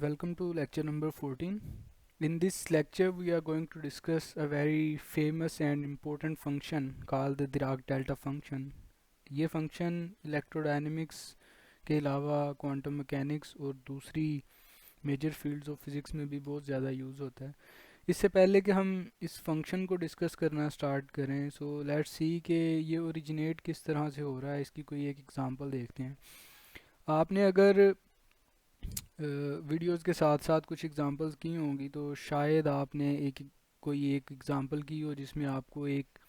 Welcome to lecture number 14. In this lecture, we are going to discuss a very famous and important function called the Dirac delta function. ये function electrodynamics के अलावा quantum mechanics और दूसरी major fields of physics में भी बहुत ज़्यादा use होता है। इससे पहले कि हम इस फंक्शन को डिस्कस करना स्टार्ट करें, सो लेट्स सी कि ये ओरिजिनेट किस तरह से हो रहा है, इसकी कोई एक एग्जांपल देखते हैं। आपने अगर वीडियोस के साथ साथ कुछ एग्जांपल्स की होंगी तो शायद आपने कोई एक एग्जांपल की हो जिसमें आपको एक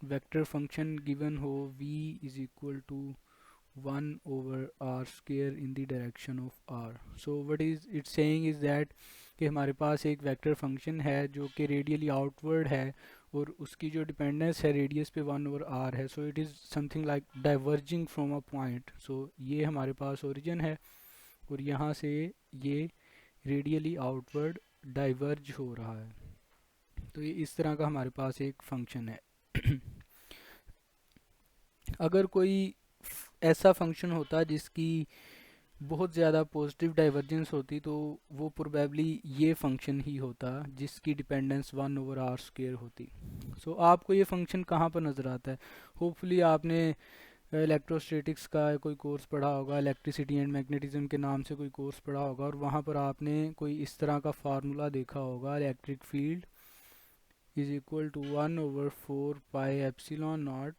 वेक्टर फंक्शन गिवन हो v is equal to 1/r² in the direction of r। So what is it saying is that कि हमारे पास एक वेक्टर फंक्शन है जो कि रेडियली आउटवर्ड है और उसकी जो डिपेंडेंस है रेडियस पे 1/r है। So it is something like diverging from a point. So ये हमारे पास ओरिजिन है और यहाँ से ये रेडियली आउटवर्ड डाइवर्ज हो रहा है। तो ये इस तरह का हमारे पास एक फंक्शन है। अगर कोई ऐसा फंक्शन होता जिसकी बहुत ज़्यादा पॉजिटिव डाइवर्जेंस होती तो वो प्रोबेबली ये फंक्शन ही होता जिसकी डिपेंडेंस 1/r² होती। सो आपको ये फंक्शन कहाँ पर नज़र आता है? होपफुली आपने इलेक्ट्रोस्टैटिक्स का कोई कोर्स पढ़ा होगा, इलेक्ट्रिसिटी एंड मैग्नेटिज्म के नाम से कोई कोर्स पढ़ा होगा और वहाँ पर आपने कोई इस तरह का फार्मूला देखा होगा, electric field is equal to 1/4πε0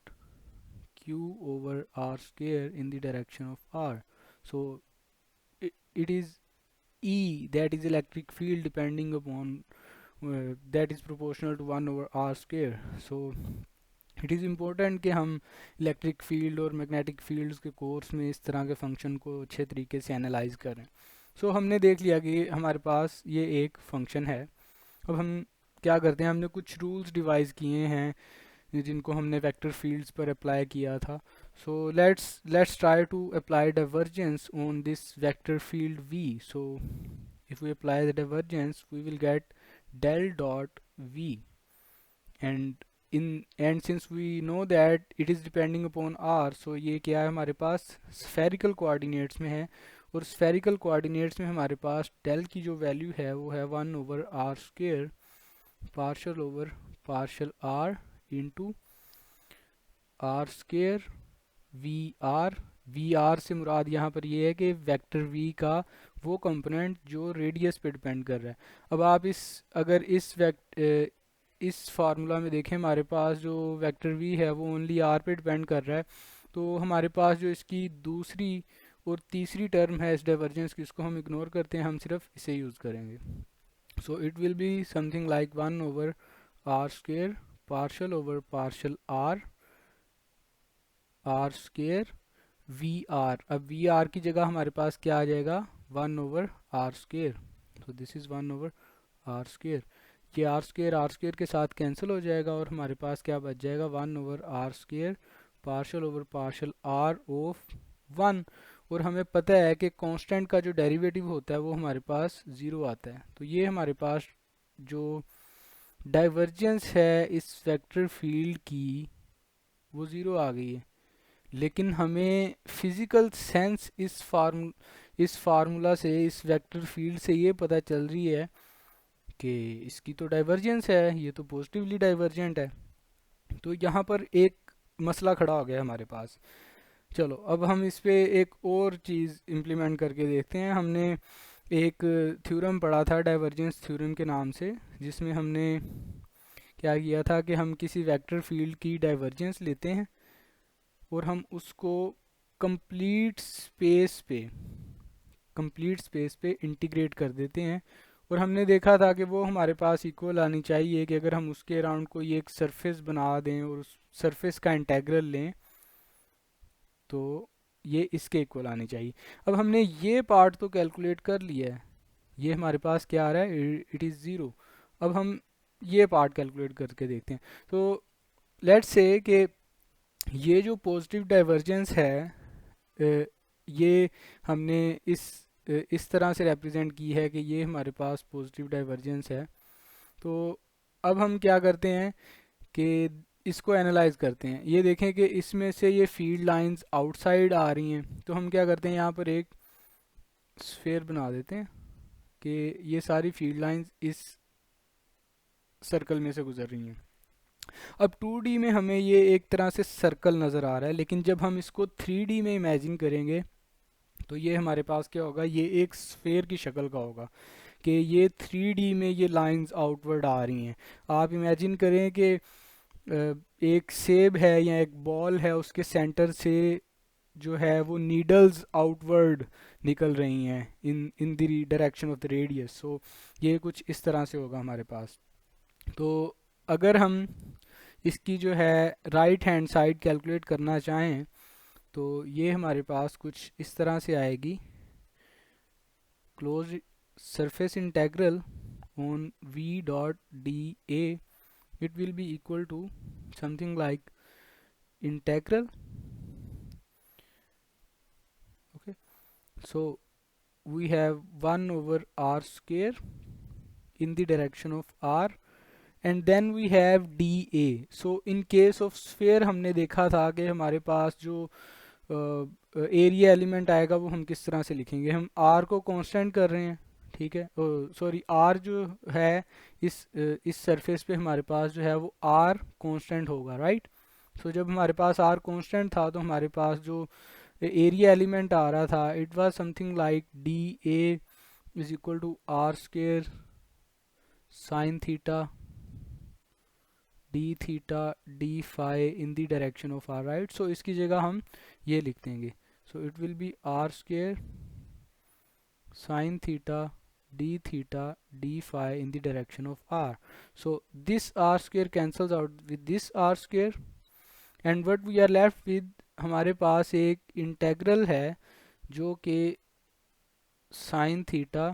q/r² in the direction of r. So it is E, that is electric field depending upon that is proportional to 1/r². So it is important कि हम electric field और magnetic fields के course में इस तरह के function को अच्छे तरीके से एनालाइज करें। सो हमने देख लिया कि हमारे पास ये एक फंक्शन है। अब हम क्या करते हैं, हमने कुछ रूल्स डिवाइस किए हैं जिनको हमने वेक्टर फील्ड्स पर अप्लाई किया था। So let's try to apply divergence on this vector field v. So if we apply the divergence we will get del dot v and since we know that it is depending upon r, so ये क्या है हमारे पास spherical coordinates में है और spherical coordinates में हमारे पास del की जो वैल्यू है वो है 1/r² partial over partial r into r² vr। vr से मुराद यहाँ पर ये है कि वेक्टर v का वो कंपोनेंट जो रेडियस पे डिपेंड कर रहा है। अब आप अगर इस फार्मूला में देखें, हमारे पास जो वेक्टर v है वो ओनली r पे डिपेंड कर रहा है। तो हमारे पास जो इसकी दूसरी और तीसरी टर्म है इस डाइवर्जेंस की, इसको हम इग्नोर करते हैं, हम सिर्फ इसे यूज़ करेंगे। सो it will be something like 1/r² partial over partial r² vr। अब vr की जगह हमारे पास क्या आ जाएगा, 1/r²। तो दिस इज़ 1/r²। ये r² के साथ कैंसिल हो जाएगा और हमारे पास क्या बच जाएगा, 1/r² partial over partial r of 1। और हमें पता है कि कांस्टेंट का जो डेरिवेटिव होता है वो हमारे पास 0 आता है। तो ये हमारे पास जो डाइवर्जेंस है इस वेक्टर फील्ड की वो 0 आ गई है। लेकिन हमें फिज़िकल सेंस इस फार्मूला से, इस वेक्टर फील्ड से ये पता चल रही है कि इसकी तो डाइवर्जेंस है, ये तो पॉजिटिवली डाइवर्जेंट है। तो यहाँ पर एक मसला खड़ा हो गया हमारे पास। चलो अब हम इस पे एक और चीज़ इम्प्लीमेंट करके देखते हैं। हमने एक थ्योरम पढ़ा था डाइवर्जेंस थ्योरम के नाम से, जिसमें हमने क्या किया था कि हम किसी वेक्टर फील्ड की डाइवर्जेंस लेते हैं और हम उसको कंप्लीट स्पेस पे इंटीग्रेट कर देते हैं। और हमने देखा था कि वो हमारे पास इक्वल आनी चाहिए कि अगर हम उसके अराउंड कोई एक सरफेस बना दें और उस सरफेस का इंटेग्रल लें तो ये इसके इक्वल आनी चाहिए। अब हमने ये पार्ट तो कैलकुलेट कर लिया है, ये हमारे पास क्या आ रहा है, इट इज़ 0। अब हम ये पार्ट कैलकुलेट करके देखते हैं। तो लेट्स से कि ये जो पॉजिटिव डाइवर्जेंस है ये हमने इस तरह से रिप्रेजेंट की है कि ये हमारे पास पॉजिटिव डाइवर्जेंस है। तो अब हम क्या करते हैं कि इसको एनालाइज करते हैं। ये देखें कि इसमें से ये फील्ड लाइंस आउटसाइड आ रही हैं, तो हम क्या करते हैं, यहाँ पर एक स्फेयर बना देते हैं कि ये सारी फील्ड लाइंस इस सर्कल में से गुजर रही हैं। अब 2D में हमें ये एक तरह से सर्कल नज़र आ रहा है, लेकिन जब हम इसको 3D में इमेजिन करेंगे तो ये हमारे पास क्या होगा, ये एक स्फेयर की शक्ल का होगा कि ये 3D में ये लाइंस आउटवर्ड आ रही हैं। आप इमेजिन करें कि एक सेब है या एक बॉल है, उसके सेंटर से जो है वो नीडल्स आउटवर्ड निकल रही हैं in in the direction of the radius. So ये कुछ इस तरह से होगा हमारे पास। तो अगर हम इसकी जो है राइट हैंड साइड कैलकुलेट करना चाहें तो ये हमारे पास कुछ इस तरह से आएगी, close surface integral on v dot D A, it will be equal to something like integral, okay, so we have 1 over r square in the direction of r and then we have dA. so in case of sphere हमने देखा था कि हमारे पास जो area element आएगा वो हम किस तरह से लिखेंगे, हम r को कांस्टेंट कर रहे हैं, ठीक है, सॉरी r जो है इस सरफेस पे हमारे पास जो है वो r कांस्टेंट होगा, राइट। सो जब हमारे पास r कांस्टेंट था तो हमारे पास जो एरिया एलिमेंट आ रहा था it was something like D A is equal to R square sine theta D theta D phi in the direction of R, right. So इसकी जगह हम ये लिख देंगे, so it will be R square sine theta d theta d phi in the direction of r. So this r square cancels out with this r square and what we are left with, हमारे पास एक integral है जो कि sine theta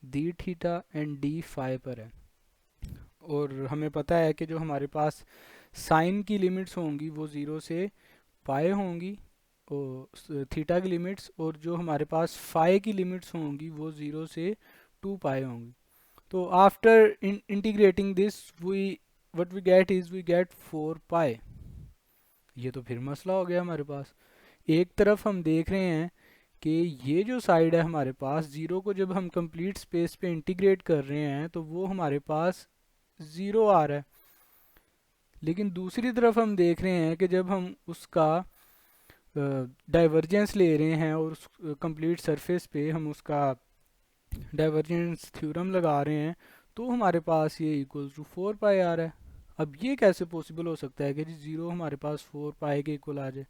D theta and D phi पर है, और हमें पता है कि जो हमारे पास साइन की लिमिट्स होंगी वो 0 से पाए होंगी और थीटा की लिमिट्स, और जो हमारे पास फाई की लिमिट्स होंगी वो 0 से 2 पाए होंगी। तो after integrating this we what we get is we get 4 pi. ये तो फिर मसला हो गया हमारे पास। एक तरफ हम देख रहे हैं कि ये जो साइड है हमारे पास, ज़ीरो को जब हम कंप्लीट स्पेस पे इंटीग्रेट कर रहे हैं तो वो हमारे पास ज़ीरो आ रहा है, लेकिन दूसरी तरफ हम देख रहे हैं कि जब हम उसका डाइवर्जेंस ले रहे हैं और उस कंप्लीट सरफेस पे हम उसका डाइवर्जेंस थ्योरम लगा रहे हैं तो हमारे पास ये इक्वल टू 4 पाई आ रहा है। अब ये कैसे पॉसिबल हो सकता है कि जी ज़ीरो हमारे पास 4 पाई के इक्वल आ जाए,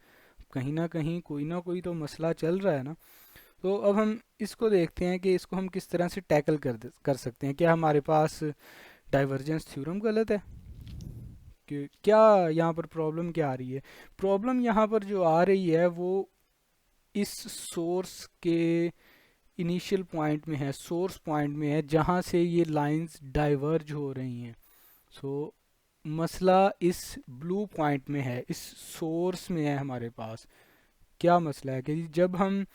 कहीं ना कोई तो मसला चल रहा है ना। तो अब हम इसको देखते हैं कि इसको हम किस तरह से टैकल कर सकते हैं। क्या हमारे पास डाइवर्जेंस थ्योरम गलत है, कि क्या यहाँ पर प्रॉब्लम क्या आ रही है? प्रॉब्लम यहाँ पर जो आ रही है वो इस सोर्स के इनिशियल पॉइंट में है, सोर्स पॉइंट में है जहाँ से ये लाइंस डाइवर्ज हो रही हैं। सो मसला इस ब्लू पॉइंट में है, इस सोर्स में है हमारे पास। क्या मसला है कि जब हम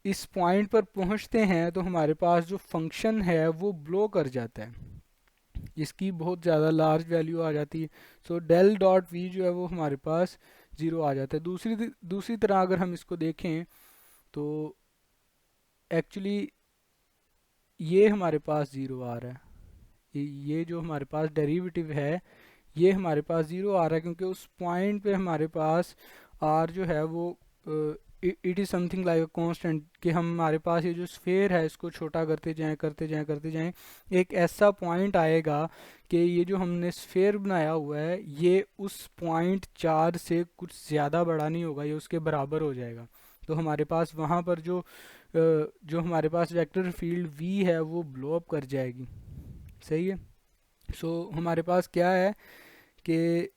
इस पॉइंट पर पहुंचते हैं तो हमारे पास जो फंक्शन है वो ब्लो कर जाता है, इसकी बहुत ज़्यादा लार्ज वैल्यू आ जाती है। सो डेल डॉट वी जो है वो हमारे पास ज़ीरो आ जाता है। दूसरी तरह अगर हम इसको देखें तो एक्चुअली ये हमारे पास ज़ीरो आ रहा है, ये जो हमारे पास डेरिवेटिव है ये हमारे पास ज़ीरो आ रहा है क्योंकि उस पॉइंट पे हमारे पास आर जो है वो it is something like a constant, कि हमारे पास ये जो स्फेयर है इसको छोटा करते जाएं एक ऐसा पॉइंट आएगा कि ये जो हमने स्फेयर बनाया हुआ है ये उस पॉइंट चार्ज से कुछ ज़्यादा बड़ा नहीं होगा, ये उसके बराबर हो जाएगा। तो हमारे पास वहाँ पर जो हमारे पास वेक्टर फील्ड v है वो ब्लो अप कर जाएगी, सही है। सो हमारे पास क्या है कि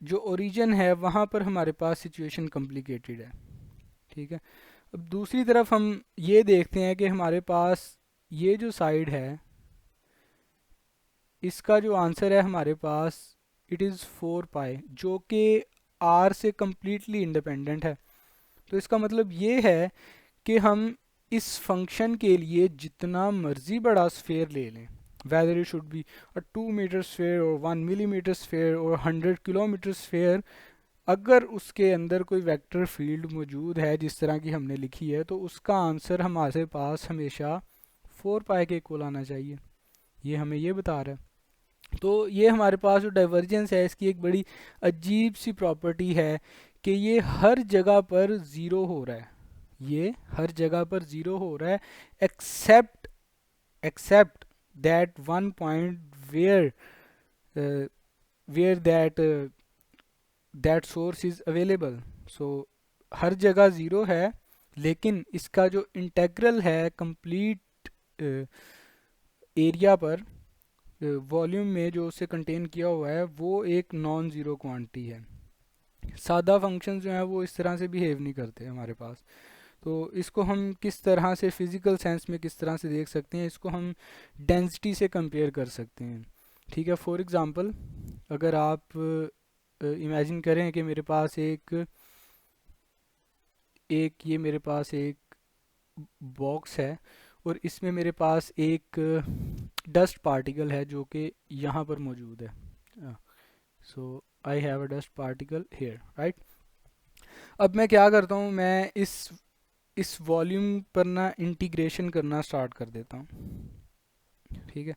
जो ओरिजिन है वहाँ पर हमारे पास सिचुएशन कॉम्प्लिकेटेड है, ठीक है। अब दूसरी तरफ हम ये देखते हैं कि हमारे पास ये जो साइड है इसका जो आंसर है हमारे पास इट इज़ 4 पाई, जो कि r से कम्प्लीटली इंडिपेंडेंट है। तो इसका मतलब ये है कि हम इस फंक्शन के लिए जितना मर्जी बड़ा स्फेयर ले लें, whether it should be a 2 meter sphere or 1 millimeter sphere or 100 kilometer sphere, अगर उसके अंदर कोई वेक्टर फील्ड मौजूद है जिस तरह की हमने लिखी है, तो उसका आंसर हमारे पास हमेशा 4 पाई के इक्वल आना चाहिए। ये हमें ये बता रहा है। तो ये हमारे पास जो डाइवर्जेंस है इसकी एक बड़ी अजीब सी प्रॉपर्टी है कि ये हर जगह पर ज़ीरो हो रहा है। ये हर जगह पर ज़ीरो हो रहा है except except that one point where that source is available. So हर जगह ज़ीरो है, लेकिन इसका जो इंटेग्रल है कंप्लीट एरिया पर, वॉल्यूम में जो उसे कंटेन किया हुआ है, वो एक नॉन ज़ीरो क्वांटिटी है। सादा फंक्शन जो है वो इस तरह से बिहेव नहीं करते हमारे पास। तो इसको हम किस तरह से फिज़िकल सेंस में किस तरह से देख सकते हैं, इसको हम डेंसिटी से कंपेयर कर सकते हैं। ठीक है, फॉर एग्ज़ाम्पल अगर आप इमेजिन करें कि मेरे पास एक एक ये मेरे पास एक बॉक्स है और इसमें मेरे पास एक डस्ट पार्टिकल है जो कि यहाँ पर मौजूद है। So I have a dust particle here, right. अब मैं क्या करता हूँ, मैं इस वॉल्यूम पर ना इंटीग्रेशन करना स्टार्ट कर देता हूँ। ठीक है,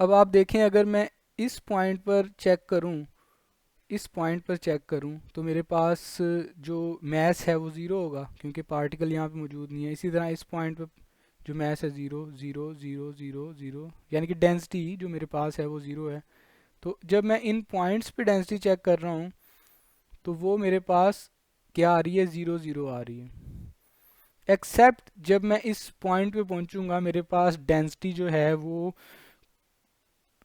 अब आप देखें अगर मैं इस पॉइंट पर चेक करूँ, इस पॉइंट पर चेक करूं, तो मेरे पास जो मैस है वो ज़ीरो होगा क्योंकि पार्टिकल यहाँ पे मौजूद नहीं है। इसी तरह इस पॉइंट पर जो मैस है zero zero zero zero zero, यानी कि डेंसिटी जो मेरे पास है वो ज़ीरो है। तो जब मैं इन पॉइंट्स पे डेंसिटी चेक कर रहा हूँ तो वो मेरे पास क्या आ रही है, ज़ीरो ज़ीरो आ रही है। एक्सेप्ट जब मैं इस पॉइंट पे पहुँचूँगा मेरे पास डेंसिटी जो है वो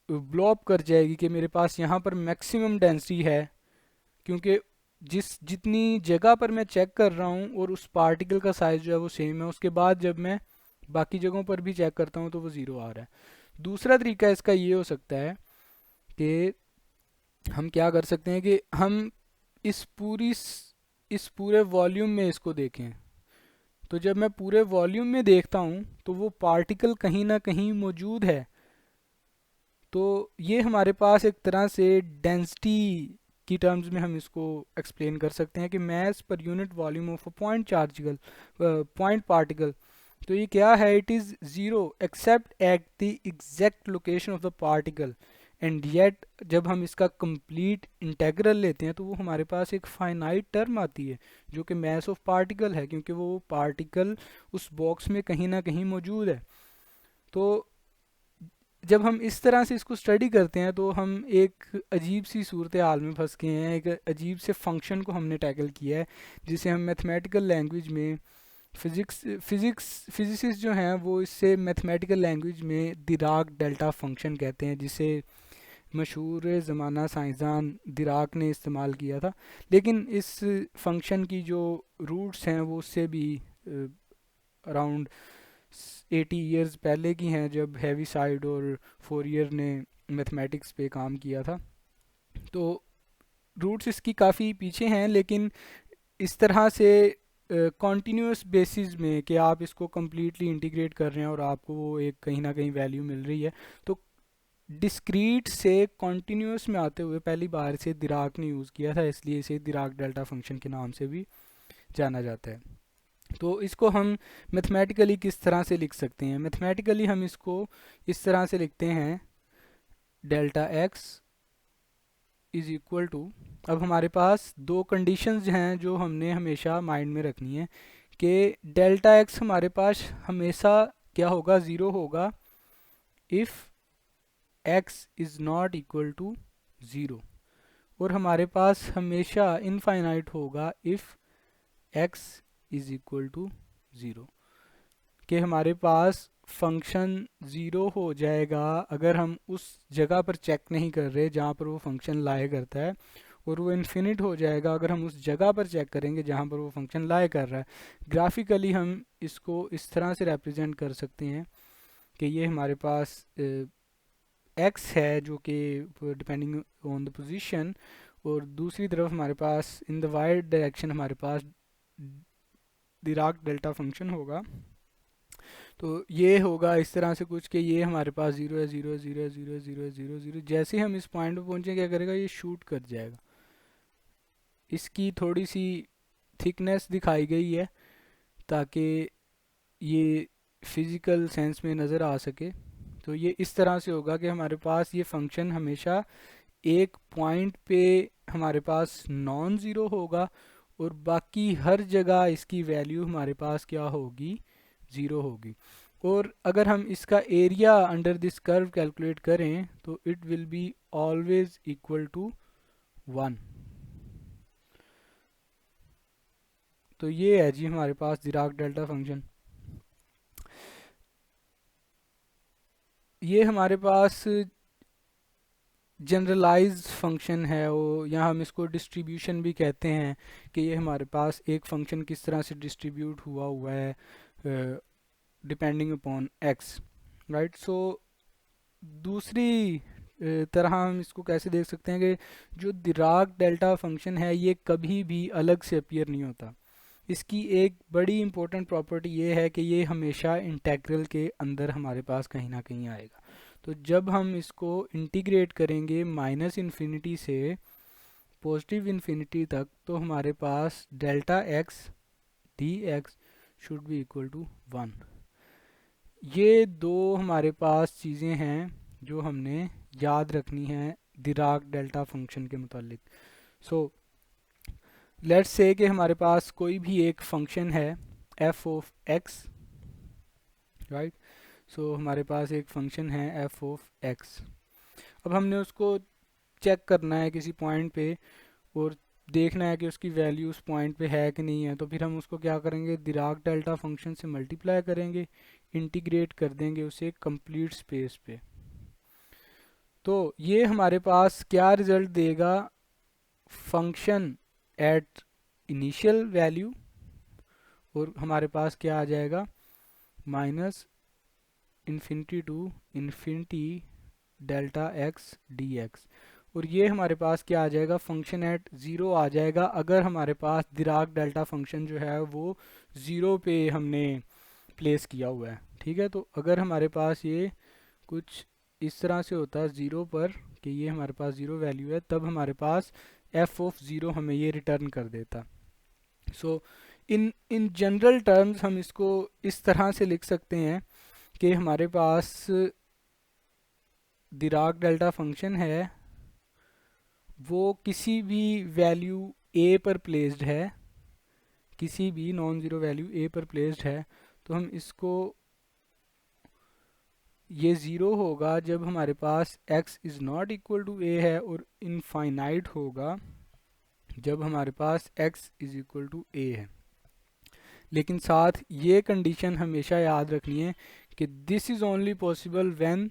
ब्लो अप कर जाएगी कि मेरे पास यहाँ पर मैक्सिमम डेंसिटी है, क्योंकि जितनी जगह पर मैं चेक कर रहा हूँ और उस पार्टिकल का साइज जो है वो सेम है। उसके बाद जब मैं बाकी जगहों पर भी चेक करता हूँ तो वो ज़ीरो आ रहा है। दूसरा तरीका इसका ये हो सकता है कि हम क्या कर सकते हैं कि हम इस पूरी इस पूरे वॉल्यूम में इसको देखें। तो जब मैं पूरे वॉल्यूम में देखता हूँ तो वो पार्टिकल कहीं ना कहीं मौजूद है। तो ये हमारे पास एक तरह से डेंसिटी की टर्म्स में हम इसको एक्सप्लेन कर सकते हैं कि mass per unit volume of a point particle. तो ये क्या है, it is zero except at the exact location of the particle and yet जब हम इसका कंप्लीट इंटेग्रल लेते हैं तो वो हमारे पास एक फाइनाइट टर्म आती है जो कि मैस ऑफ पार्टिकल है, क्योंकि वो पार्टिकल उस बॉक्स में कहीं ना कहीं मौजूद है। तो जब हम इस तरह से इसको स्टडी करते हैं तो हम एक अजीब सी सूरत हाल में फंस गए हैं। एक अजीब से फंक्शन को हमने टैकल किया है जिसे हम मैथमेटिकल लैंग्वेज में फिजिसिस्ट जो हैं वो इससे मैथमेटिकल लैंग्वेज में दिराक डेल्टा फंक्शन कहते हैं, जिसे मशहूर ज़माना साइंसदान दिराक ने इस्तेमाल किया था। लेकिन इस फंक्शन की जो रूट्स हैं वो उससे भी अराउंड 80 ईयर्स पहले की हैं, जब हैवी साइड और फोरियर ने मैथमेटिक्स पे काम किया था। तो रूट्स इसकी काफ़ी पीछे हैं, लेकिन इस तरह से कॉन्टीन्यूस बेसिस में कि आप इसको कम्प्लीटली इंटीग्रेट कर रहे हैं और आपको वो एक कहीं ना कहीं वैल्यू मिल रही है, तो डिस्क्रीट से कॉन्टीन्यूस में आते हुए पहली बार से दिराक ने यूज़ किया था, इसलिए इसे दिराक डेल्टा फंक्शन के नाम से भी जाना जाता है। तो इसको हम मैथमेटिकली किस तरह से लिख सकते हैं, मैथमेटिकली हम इसको इस तरह से लिखते हैं, delta X is equal to, अब हमारे पास दो कंडीशंस हैं जो हमने हमेशा माइंड में रखनी है कि डेल्टा एक्स हमारे पास हमेशा क्या होगा, ज़ीरो होगा if X is not equal to zero, और हमारे पास हमेशा इनफाइनाइट होगा if X is equal to zero. कि हमारे पास फंक्शन ज़ीरो हो जाएगा अगर हम उस जगह पर चेक नहीं कर रहे जहाँ पर वो फंक्शन लाया करता है, और वो इन्फिनिट हो जाएगा अगर हम उस जगह पर चेक करेंगे जहाँ पर वो फंक्शन लाया कर रहा है। ग्राफिकली हम इसको इस तरह से रिप्रेजेंट कर सकते हैं कि ये हमारे पास एक्स है जो कि डिपेंडिंग ऑन द पोजीशन, और दूसरी तरफ हमारे पास इन द वाई डायरेक्शन हमारे पास डिराक डेल्टा फंक्शन होगा। तो ये होगा इस तरह से कुछ कि ये हमारे पास ज़ीरो है, ज़ीरो है, ज़ीरो है, ज़ीरो है, ज़ीरो है, ज़ीरो ज़ीरो, जैसे हम इस पॉइंट पे पहुंचे क्या करेगा, ये शूट कर जाएगा, इसकी थोड़ी सी थिकनेस दिखाई गई है ताकि ये फिज़िकल सेंस में नज़र आ सके। तो ये इस तरह से होगा कि हमारे पास ये फंक्शन हमेशा एक पॉइंट पे हमारे पास नॉन ज़ीरो होगा और बाकी हर जगह इसकी वैल्यू हमारे पास क्या होगी, ज़ीरो होगी। और अगर हम इसका area under this curve calculate करें तो it will be always equal to 1। तो ये है जी हमारे पास डिराक डेल्टा फंक्शन। ये हमारे पास जनरलाइज्ड फंक्शन है वो, या हम इसको डिस्ट्रीब्यूशन भी कहते हैं कि ये हमारे पास एक फंक्शन किस तरह से डिस्ट्रीब्यूट हुआ है डिपेंडिंग अपॉन एक्स, राइट। सो दूसरी तरह हम इसको कैसे देख सकते हैं कि जो डिराक डेल्टा फंक्शन है ये कभी भी अलग से अपीयर नहीं होता। इसकी एक बड़ी इंपॉर्टेंट प्रॉपर्टी ये है कि ये हमेशा इंटेग्रल के अंदर हमारे पास कहीं ना कहीं आएगा। तो जब हम इसको इंटीग्रेट करेंगे माइनस इन्फिनिटी से पॉजिटिव इन्फिनिटी तक तो हमारे पास delta X D X should be equal to 1। ये दो हमारे पास चीज़ें हैं जो हमने याद रखनी है डिराक डेल्टा फंक्शन के मुतालिक। सो लेट्स से कि हमारे पास कोई भी एक फंक्शन है एफ ऑफ एक्स, राइट। सो हमारे पास एक फंक्शन है एफ ऑफ एक्स। अब हमने उसको चेक करना है किसी पॉइंट पे और देखना है कि उसकी वैल्यू उस पॉइंट पे है कि नहीं है। तो फिर हम उसको क्या करेंगे, डिराक डेल्टा फंक्शन से मल्टीप्लाई करेंगे, इंटीग्रेट कर देंगे उसे कंप्लीट स्पेस पे। तो ये हमारे पास क्या रिजल्ट देगा, फंक्शन एट इनिशियल वैल्यू, और हमारे पास क्या आ जाएगा minus infinity to infinity delta X D X. और ये हमारे पास क्या आ जाएगा, फंक्शन एट ज़ीरो आ जाएगा अगर हमारे पास डिराक डेल्टा फंक्शन जो है वो ज़ीरो पे हमने प्लेस किया हुआ है, ठीक है। तो अगर हमारे पास ये कुछ इस तरह से होता है ज़ीरो पर कि ये हमारे पास ज़ीरो वैल्यू है, तब हमारे पास एफ ऑफ ज़ीरो हमें ये रिटर्न कर देता। सो इन इन जनरल टर्म्स हम इसको इस तरह से लिख सकते हैं कि हमारे पास डिराक डेल्टा फंक्शन है वो किसी भी वैल्यू ए पर प्लेस्ड है, किसी भी नॉन ज़ीरो वैल्यू ए पर प्लेस्ड है। तो हम इसको, ये ज़ीरो होगा जब हमारे पास x is not equal to A है, और इनफाइनाइट होगा जब हमारे पास x is equal to A है। लेकिन साथ ये कंडीशन हमेशा याद रखनी है कि this is only possible when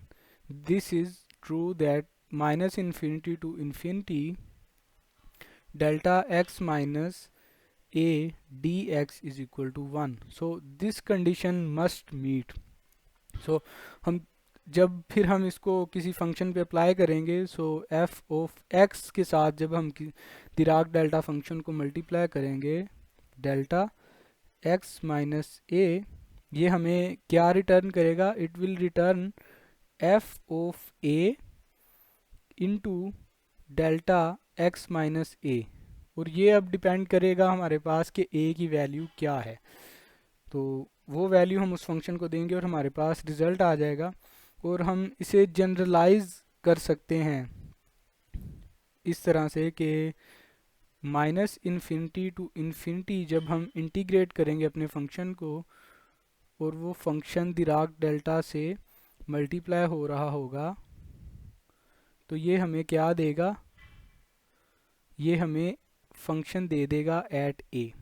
this is true that minus infinity to infinity delta x माइनस a dx is equal to 1। So this condition must meet. So हम जब फिर हम इसको किसी फंक्शन पे अप्लाई करेंगे, सो एफ ऑफ एक्स के साथ जब हम डिराक डेल्टा फंक्शन को मल्टीप्लाई करेंगे डेल्टा एक्स माइनस ए, ये हमें क्या रिटर्न करेगा, it will return F of A into delta X minus A. और ये अब डिपेंड करेगा हमारे पास कि ए की वैल्यू क्या है। तो वो वैल्यू हम उस फंक्शन को देंगे और हमारे पास रिज़ल्ट आ जाएगा। और हम इसे जनरलाइज कर सकते हैं इस तरह से कि माइनस इन्फिनिटी टू इन्फिनिटी जब हम इंटीग्रेट करेंगे अपने फंक्शन को और वो फंक्शन डिराक डेल्टा से मल्टीप्लाई हो रहा होगा, तो ये हमें क्या देगा, ये हमें फंक्शन दे देगा एट ए।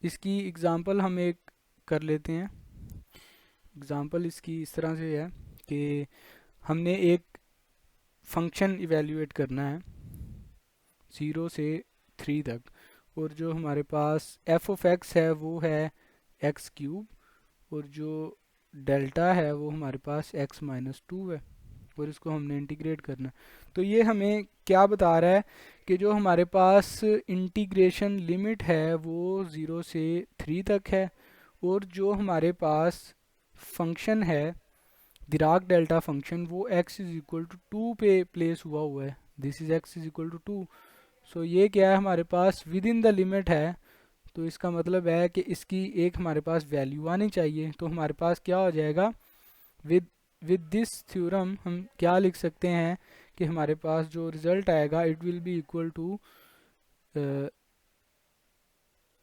इसकी एग्ज़ाम्पल हम एक कर लेते हैं। एग्ज़ाम्पल इसकी इस तरह से है कि हमने एक फंक्शन इवेल्यूएट करना है 0 से 3 तक, और जो हमारे पास एफ ऑफ एक्स है वो है एक्स क्यूब, और जो डेल्टा है वो हमारे पास एक्स माइनस 2 है, और इसको हमने इंटीग्रेट करना है। तो ये हमें क्या बता रहा है कि जो हमारे पास इंटीग्रेशन लिमिट है वो 0 से 3 तक है, और जो हमारे पास फंक्शन है डिराक डेल्टा फंक्शन वो x इज इक्वल टू 2 पे प्लेस हुआ है, this is x is equal to 2। So ये क्या है हमारे पास विद इन द लिमिट है, तो इसका मतलब है कि इसकी एक हमारे पास वैल्यू आनी चाहिए। तो हमारे पास क्या हो जाएगा, विद विद दिस थ्योरम हम क्या लिख सकते हैं कि हमारे पास जो रिजल्ट आएगा it will be equal to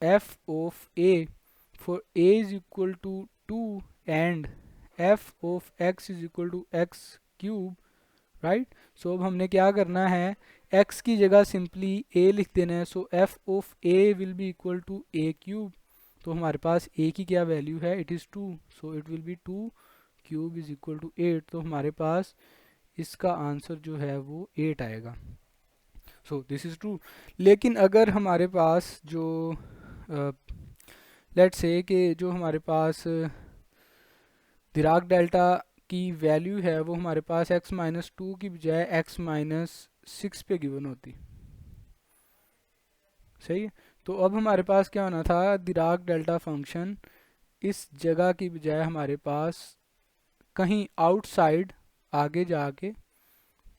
f of a for a is equal to 2 and f of x is equal to x cube, right. So अब हमने क्या करना है, x की जगह सिंपली a लिख देना है। So f of a will be equal to a cube. तो हमारे पास a की क्या वैल्यू है, it is 2, so it will be 2 cube is equal to 8। तो हमारे पास इसका आंसर जो है वो 8 आएगा। So this is true. लेकिन अगर हमारे पास जो लेट्स से कि जो हमारे पास दिराक डेल्टा की वैल्यू है वो हमारे पास x माइनस 2 की बजाय x माइनस 6 पे गिवन होती, सही है। तो अब हमारे पास क्या होना था, दिराक डेल्टा फंक्शन इस जगह की बजाय हमारे पास कहीं आउटसाइड आगे जाके,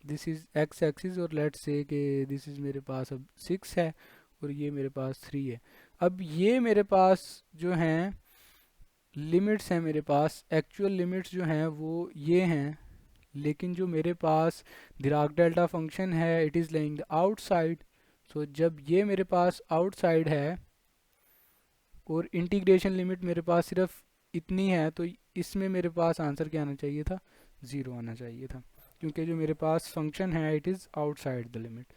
दिस इज़ x एक्सिस और लेट्स से कि दिस इज़ मेरे पास अब 6 है और ये मेरे पास 3 है। अब ये मेरे पास जो हैं लिमिट्स हैं, मेरे पास एक्चुअल लिमिट्स जो हैं वो ये हैं, लेकिन जो मेरे पास दिराक डेल्टा फंक्शन है it is lying the outside. So जब ये मेरे पास आउटसाइड है और इंटीग्रेशन लिमिट मेरे पास सिर्फ इतनी है, तो इसमें मेरे पास आंसर क्या आना चाहिए था, ज़ीरो आना चाहिए था, क्योंकि जो मेरे पास फंक्शन है it is outside the limit.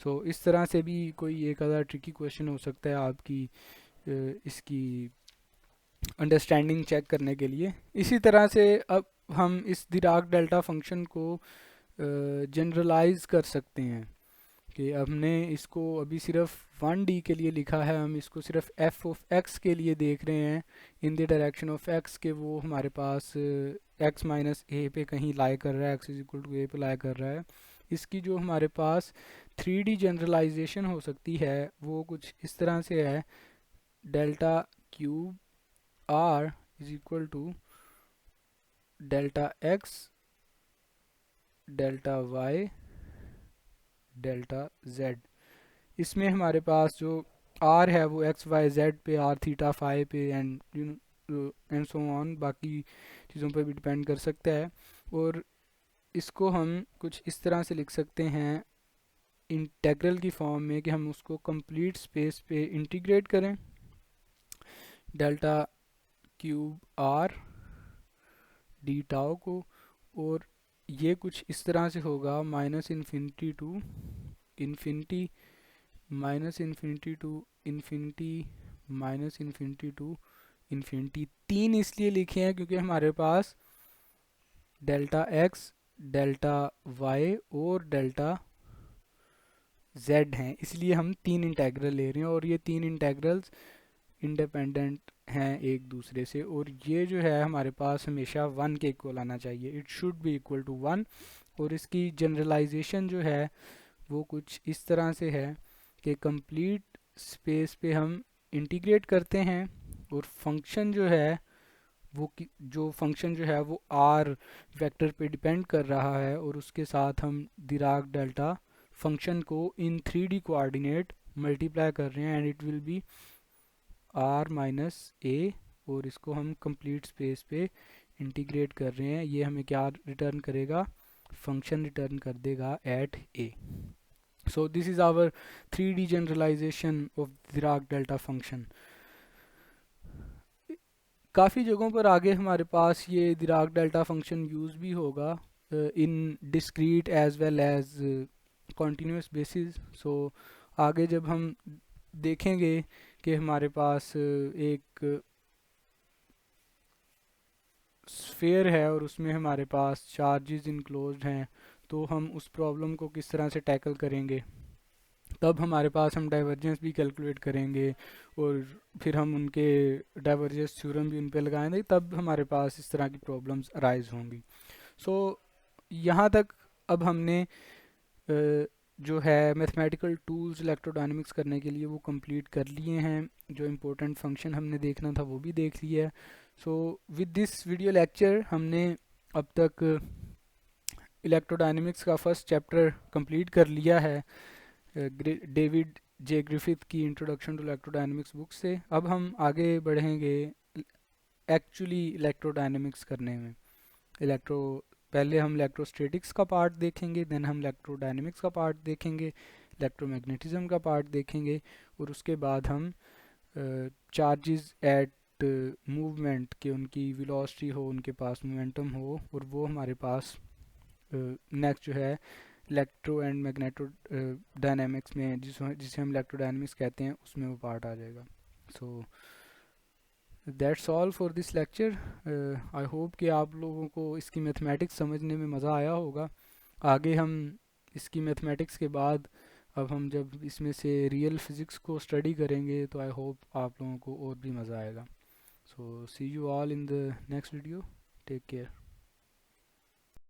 So इस तरह से भी कोई एक आधा ट्रिकी क्वेश्चन हो सकता है आपकी इसकी अंडरस्टैंडिंग चेक करने के लिए। इसी तरह से अब हम इस दिराक डेल्टा फंक्शन को जनरलाइज कर सकते हैं कि हमने इसको अभी सिर्फ 1D के लिए लिखा है, हम इसको सिर्फ f ऑफ x के लिए देख रहे हैं इन द डायरेक्शन ऑफ x के वो हमारे पास x माइनस ए पे कहीं लाई कर रहा है, x इज इक्वल टू ए पे लाई कर रहा है। इसकी जो हमारे पास 3D जनरलाइजेशन हो सकती है वो कुछ इस तरह से है, delta cube r is equal to delta x delta y delta z। इसमें हमारे पास जो r है वो x y z पे, r थीटा फाई पे and you know and so on, बाकी चीज़ों पे भी डिपेंड कर सकता है। और इसको हम कुछ इस तरह से लिख सकते हैं इंटेग्रल की फॉर्म में कि हम उसको कंप्लीट स्पेस पे इंटीग्रेट करें, delta cube r D tau को, और ये कुछ इस तरह से होगा minus infinity to infinity, minus infinity to infinity, minus infinity to infinity. तीन इसलिए लिखे हैं क्योंकि हमारे पास डेल्टा एक्स, डेल्टा वाई और डेल्टा जेड हैं, इसलिए हम तीन इंटेग्रल ले रहे हैं और ये तीन इंटेग्रल्स इंडिपेंडेंट हैं एक दूसरे से, और ये जो है हमारे पास हमेशा 1 के इक्वल आना चाहिए, it should be equal to 1। और इसकी जनरलाइजेशन जो है वो कुछ इस तरह से है कि कंप्लीट स्पेस पे हम इंटीग्रेट करते हैं और फंक्शन जो है वो जो फंक्शन जो है वो आर वेक्टर पे डिपेंड कर रहा है, और उसके साथ हम दिराक डेल्टा फंक्शन को इन 3D कोऑर्डिनेट मल्टीप्लाई कर रहे हैं and it will be R minus A, और इसको हम कंप्लीट स्पेस पे इंटीग्रेट कर रहे हैं। ये हमें क्या रिटर्न करेगा, फंक्शन रिटर्न कर देगा at A. So this is our 3D generalization of Dirac delta function. काफ़ी जगहों पर आगे हमारे पास ये दिराक डेल्टा फंक्शन यूज़ भी होगा in discrete as well as continuous basis. So आगे जब हम देखेंगे कि हमारे पास एक स्फीयर है और उसमें हमारे पास चार्जेस इनक्लोज्ड हैं, तो हम उस प्रॉब्लम को किस तरह से टैकल करेंगे, तब हमारे पास हम डाइवर्जेंस भी कैलकुलेट करेंगे और फिर हम उनके डाइवर्जेंस थ्योरम भी उन पे लगाएंगे, तब हमारे पास इस तरह की प्रॉब्लम्स अराइज होंगी। सो यहाँ तक अब हमने जो है मैथमेटिकल टूल्स इलेक्ट्रोडायनेमिक्स करने के लिए वो कंप्लीट कर लिए हैं, जो इम्पोर्टेंट फंक्शन हमने देखना था वो भी देख लिया है। So with this video lecture हमने अब तक इलेक्ट्रोडायनेमिक्स का फर्स्ट चैप्टर कंप्लीट कर लिया है। डेविड जे ग्रिफिथ की इंट्रोडक्शन टू इलेक्ट्रोडायनेमिक्स बुक से। अब हम आगे बढ़ेंगे एक्चुअली इलेक्ट्रोडायनेमिक्स करने में। इलेक्ट्रो पहले हम इलेक्ट्रोस्टैटिक्स का पार्ट देखेंगे, देन हम इलेक्ट्रोडायनेमिक्स का पार्ट देखेंगे, इलेक्ट्रोमैग्नेटिज्म का पार्ट देखेंगे, और उसके बाद हम चार्जेस एट मूवमेंट के उनकी वेलोसिटी हो, उनके पास मोमेंटम हो, और वो हमारे पास नेक्स्ट जो है इलेक्ट्रो एंड मैग्नेटो डायनेमिक्स में जिसे हम इलेक्ट्रोडायनेमिक्स कहते हैं उसमें वो पार्ट आ जाएगा। So that's all for this lecture. I hope कि आप लोगों को इसकी मैथमेटिक्स समझने में मज़ा आया होगा। आगे हम इसकी मैथमेटिक्स के बाद अब हम जब इसमें से रियल फिज़िक्स को स्टडी करेंगे तो आई होप आप लोगों को और भी मज़ा आएगा। So see you all in the next video, take care.